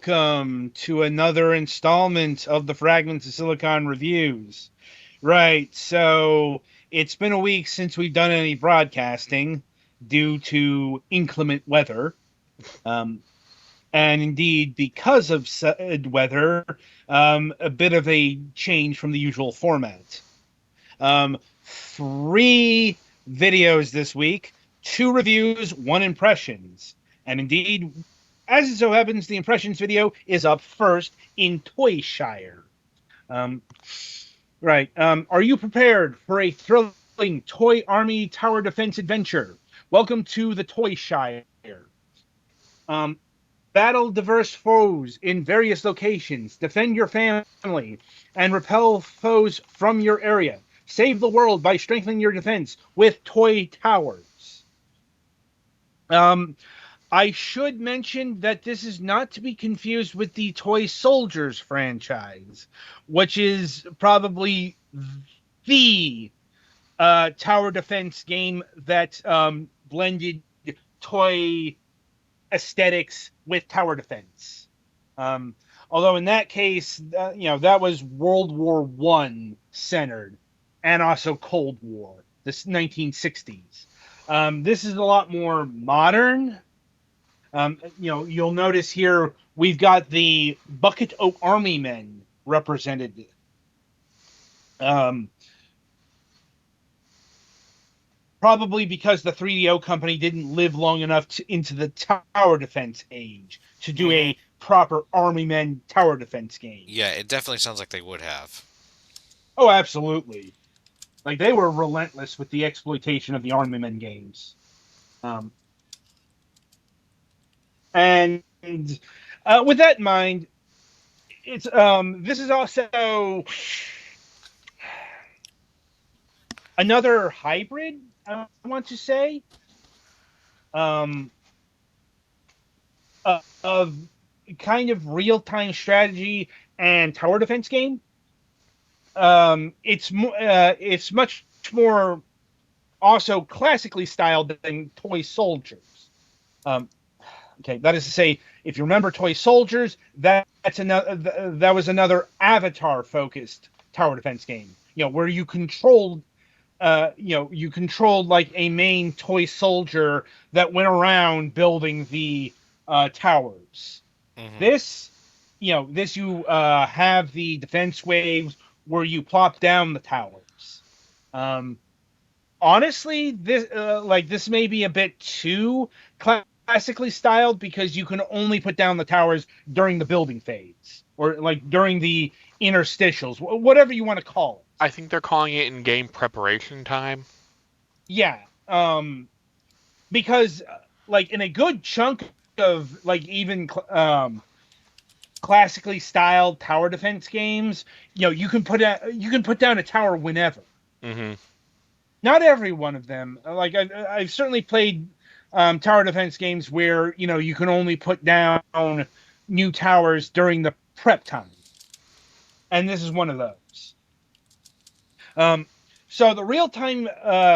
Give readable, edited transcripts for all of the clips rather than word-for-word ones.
welcome to another installment of the Fragments of Silicon reviews. Right, so it's been a week since we've done any broadcasting due to inclement weather. Um, and indeed, because of said weather, a bit of a change from the usual format. Three videos this week, two reviews, one impressions. And indeed, as it so happens, the impressions video is up first in Shire. Um, right. Are you prepared for a thrilling toy army tower defense adventure? Welcome to the Shire. Um, Battle diverse foes in various locations, defend your family, and repel foes from your area. Save the world by strengthening your defense with toy towers. I should mention that this is not to be confused with the Toy Soldiers franchise, which is probably the tower defense game that blended toy aesthetics with tower defense. Although in that case, that was World War One centered, and also Cold War, the 1960s. This is a lot more modern. You'll notice here we've got the Bucket Oak Army Men represented. Um, Probably because the 3DO company didn't live long enough into the tower defense age to do a proper Army Men tower defense game. Yeah, it definitely sounds like they would have. Oh, absolutely. Like, they were relentless with the exploitation of the Army Men games. Um, and with that in mind, it's this is also another hybrid, I want to say, um, of kind of real-time strategy and tower defense game. It's much more also classically styled than Toy Soldiers. Um, okay, that is to say, if you remember Toy Soldiers, that was another Avatar-focused tower defense game. Where you controlled like a main toy soldier that went around building the towers. Mm-hmm. This, you have the defense waves where you plop down the towers. Um, Honestly, this may be a bit too classically styled because you can only put down the towers during the building phase or like during the interstitials, whatever you want to call it. I think they're calling it in game preparation time. Yeah, because like in a good chunk of like even classically styled tower defense games, you can put down a tower whenever. Mm-hmm. Not every one of them. Like I've certainly played tower defense games where you can only put down new towers during the prep time, and this is one of those. Um, so the real time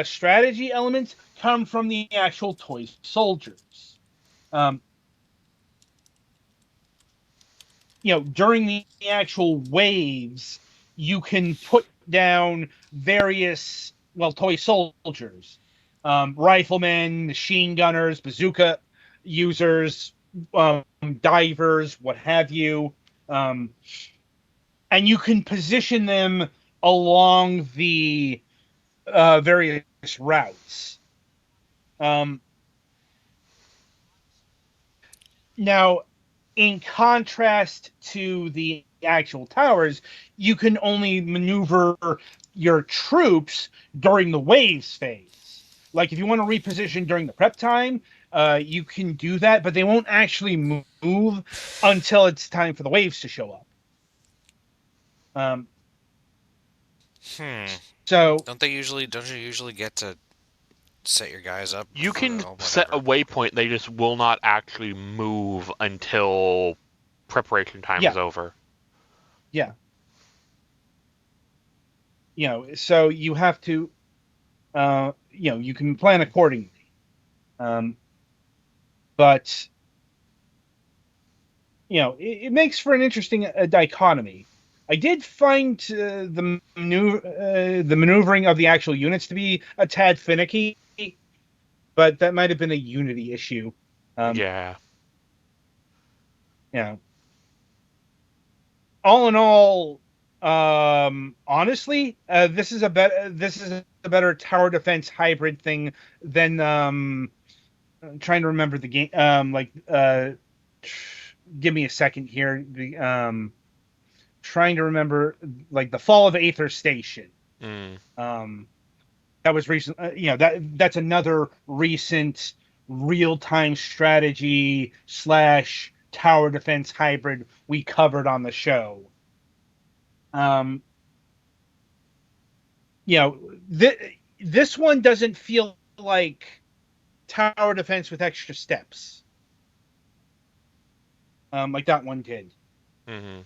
strategy elements come from the actual toy soldiers. Um, During the actual waves, you can put down various, toy soldiers, riflemen, machine gunners, bazooka users, divers, what have you. Um, and you can position them along the various routes. Um, Now, in contrast to the actual towers, you can only maneuver your troops during the waves phase. Like if you want to reposition during the prep time, you can do that, but they won't actually move until it's time for the waves to show up. Um, Hmm. so Don't you usually get to set your guys up You before? can Oh, set a whatever. waypoint, they just will not actually move until preparation time is yeah, over. yeah, so you have to, you can plan accordingly. Um, but it makes for an interesting dichotomy. I did find the maneuvering of the actual units to be a tad finicky, but that might have been a Unity issue. Um, Yeah. you know, all in all, honestly, this is a better tower defense hybrid thing than I'm trying to remember the game. Give me a second here. The trying to remember like the Fall of Aether Station. Mm. Um, that was recent. That's another recent real time strategy slash tower defense hybrid we covered on the show. Um, you know, this one doesn't feel like tower defense with extra steps, like that one did, Mm-hmm.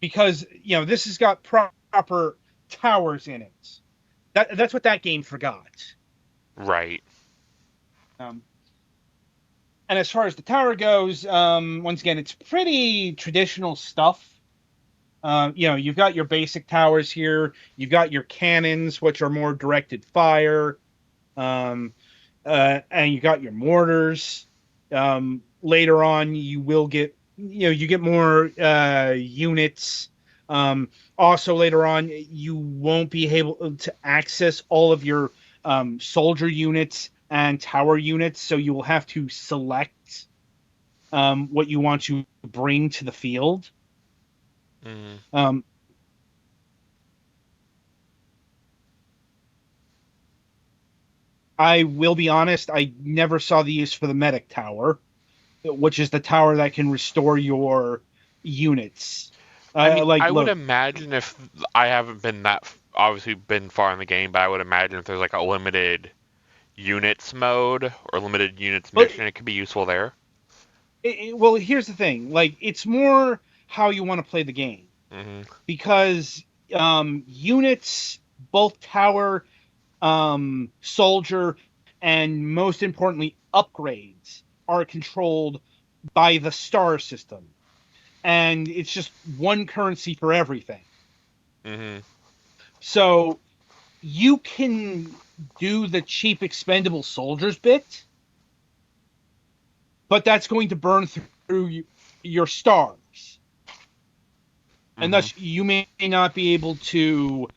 because this has got proper towers in it. That's what that game forgot. Right. Um, and as far as the tower goes, once again, it's pretty traditional stuff. You've got your basic towers here. You've got your cannons, which are more directed fire. Um, and you got your mortars. Later on, you will get you get more units. Also, later on, you won't be able to access all of your soldier units and tower units, so you will have to select what you want to bring to the field. Mm. Um, I will be honest, I never saw the use for the medic tower, which is the tower that can restore your units. I mean, Like, I would look, imagine if I haven't been obviously been far in the game, but I would imagine if there's like a limited units mode or limited units but mission, it could be useful there. well, here's the thing. Like, it's more how you want to play the game, Mm-hmm. because units, both tower, soldier, and most importantly, upgrades are controlled by the star system, and it's just one currency for everything. Mm-hmm. So you can do the cheap expendable soldiers bit, but that's going to burn through your stars. And Mm-hmm. thus, you may not be able to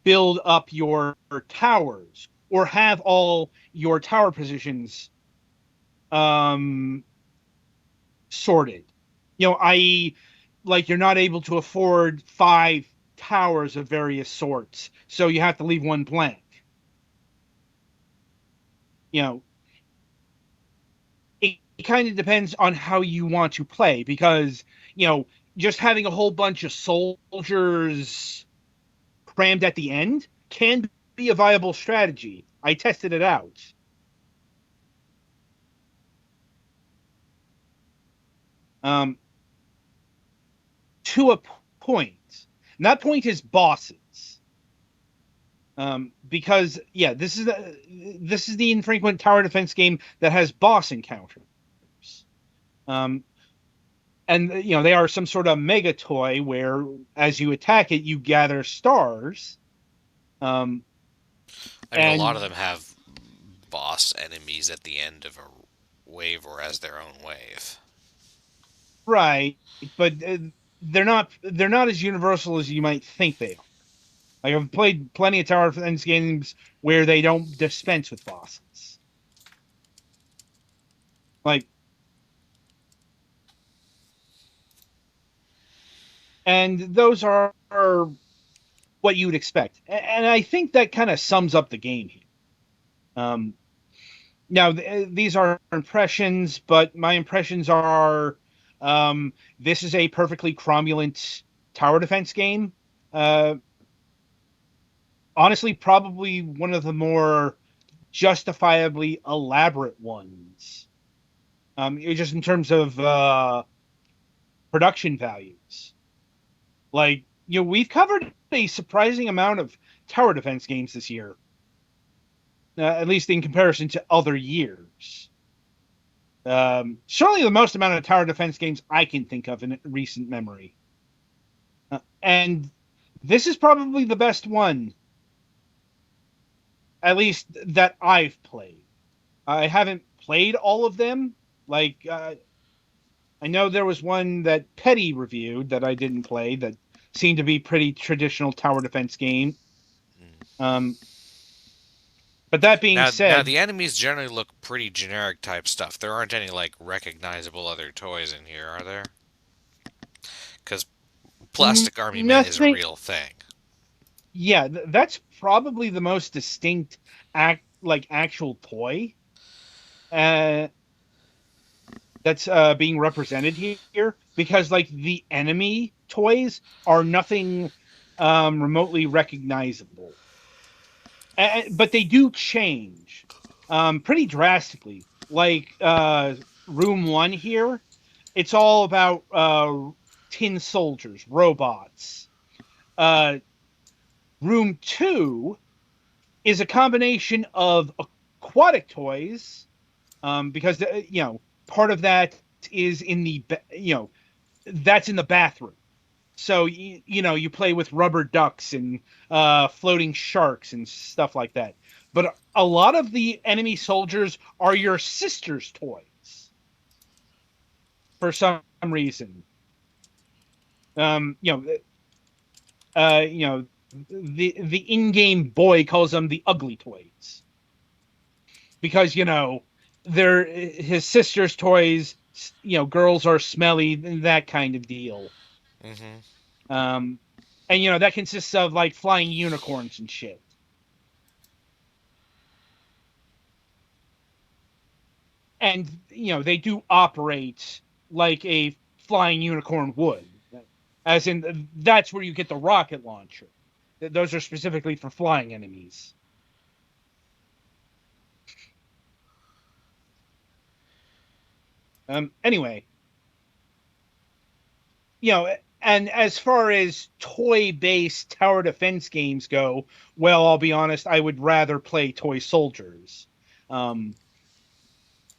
build up your towers or have all your tower positions um, sorted. I.e., like you're not able to afford 5 towers of various sorts, so you have to leave one blank. You know, it kind of depends on how you want to play, because just having a whole bunch of soldiers crammed at the end can be a viable strategy. I tested it out. Um, to a point. And that point is bosses. Because this is the infrequent tower defense game that has boss encounters. Um, and they are some sort of mega toy where, as you attack it, you gather stars. Um, I mean, a lot of and them have boss enemies at the end of a wave or as their own wave. right, but they're not as universal as you might think they are. Like, I've played plenty of tower defense games where they don't dispense with bosses. Like, and those are what you would expect, and I think that kind of sums up the game here. Um, Now, these are impressions, but my impressions are, this is a perfectly cromulent tower defense game. Uh, Honestly, probably one of the more justifiably elaborate ones. Just in terms of production values. Like, we've covered a surprising amount of tower defense games this year, at least in comparison to other years. Certainly the most amount of tower defense games I can think of in recent memory. And this is probably the best one, at least that I've played. I haven't played all of them. Like, I know there was one that Petty reviewed that I didn't play that seemed to be pretty traditional tower defense game. Mm. Um, but that being Now said, the enemies generally look pretty generic type stuff. There aren't any like recognizable other toys in here, are there? Because plastic army men is a nothing. real thing. Yeah, that's probably the most distinct actual toy uh, that's being represented here, because like the enemy toys are nothing remotely recognizable. But they do change pretty drastically. Like room one here, it's all about tin soldiers, robots. Uh, room two is a combination of aquatic toys, because part of that is in the that's in the bathroom. So you play with rubber ducks and floating sharks and stuff like that. But a lot of the enemy soldiers are your sister's toys for some reason. Um, you know, uh, you know, the in-game boy calls them the ugly toys because they're his sister's toys. Girls are smelly, that kind of deal. Hmm. Um, and that consists of like flying unicorns and shit. And they do operate like a flying unicorn would, as in that's where you get the rocket launcher. Those are specifically for flying enemies. Anyway, and as far as toy-based tower defense games go, well, I'll be honest, I would rather play Toy Soldiers. um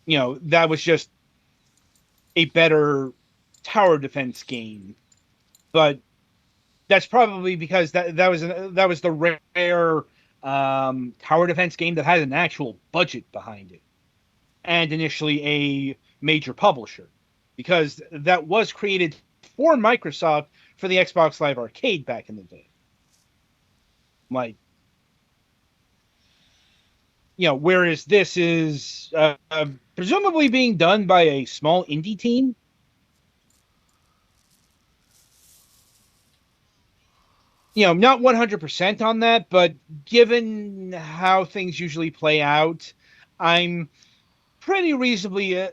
that was just a better tower defense game. But that's probably because that was the rare tower defense game that had an actual budget behind it, and initially a major publisher, because that was created for Microsoft for the Xbox Live Arcade back in the day. Like, whereas this is presumably being done by a small indie team. Not 100% on that, but given how things usually play out, I'm pretty reasonably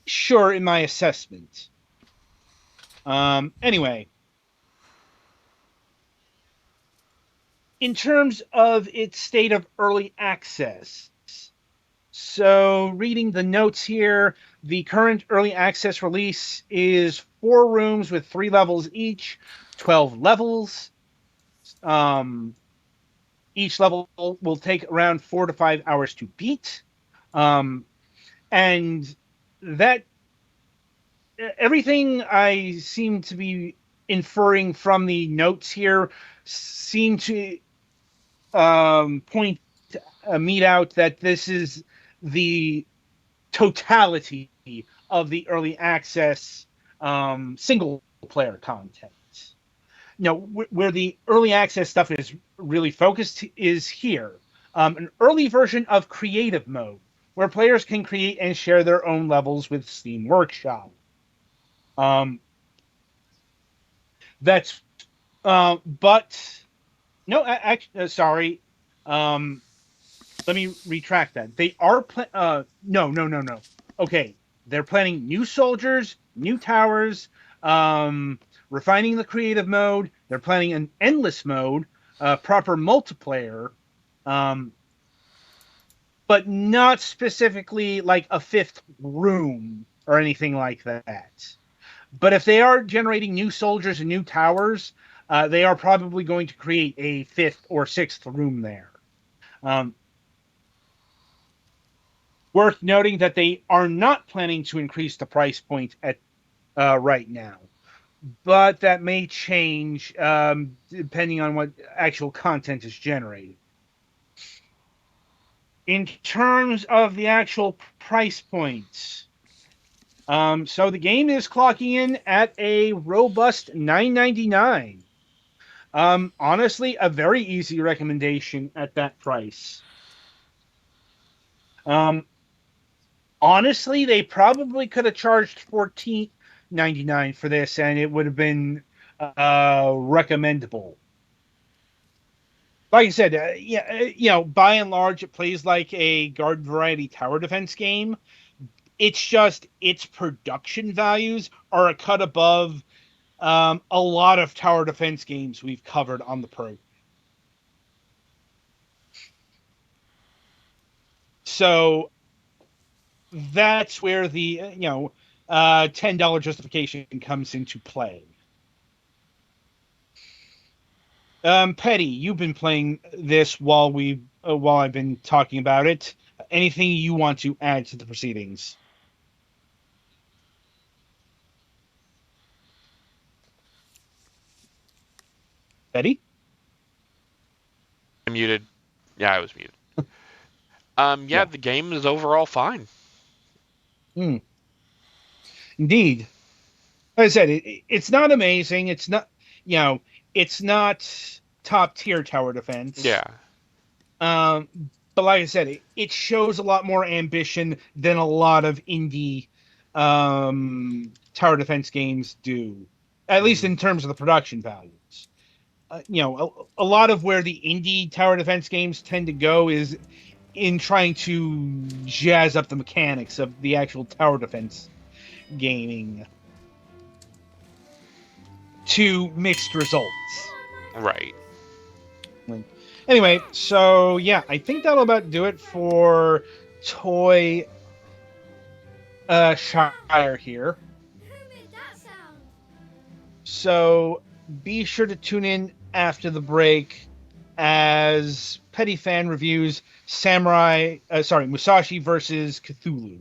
sure in my assessment. Anyway, in terms of its state of early access, so reading the notes here, the current early access release is 4 rooms with 3 levels each, 12 levels. Um, each level will take around 4 to 5 hours to beat. Um, and that everything I seem to be inferring from the notes here seem to point meet out that this is the totality of the early access single player content. Where the early access stuff is really focused is here. An early version of creative mode, where players can create and share their own levels with Steam Workshop. Um, that's but no, actually, sorry. Um, Let me retract that. They are no, no, no, no. Okay, they're planning new soldiers, new towers, um, refining the creative mode. They're planning an endless mode, proper multiplayer, um, but not specifically like a fifth room or anything like that. But if they are generating new soldiers and new towers, they are probably going to create a fifth or sixth room there. Um, Worth noting that they are not planning to increase the price point at right now, but that may change depending on what actual content is generated. In terms of the actual price points, so the game is clocking in at a robust $9.99. Honestly, a very easy recommendation at that price. Um, honestly, they probably could have charged $14.99 for this, and it would have been recommendable. Like I said, yeah, by and large, it plays like a garden variety tower defense game. It's just its production values are a cut above a lot of tower defense games we've covered on the program. So that's where the $10 justification comes into play. Petty, you've been playing this while I've been talking about it. Anything you want to add to the proceedings? Petty? I'm muted. Yeah, I was muted. Yeah, Yeah. the game is overall fine. Hmm. Indeed. Like I said, it's not amazing. It's not, you know, it's not top tier tower defense. Yeah. Um, but like I said, it shows a lot more ambition than a lot of indie tower defense games do, at least Hmm. in terms of the production values. A lot of where the indie tower defense games tend to go is in trying to jazz up the mechanics of the actual tower defense gaming to mixed results. Right. Anyway, so yeah, I think that'll about do it for Toy Shire here. Who made that sound? So be sure to tune in after the break as Petty Fan reviews Musashi versus Cthulhu.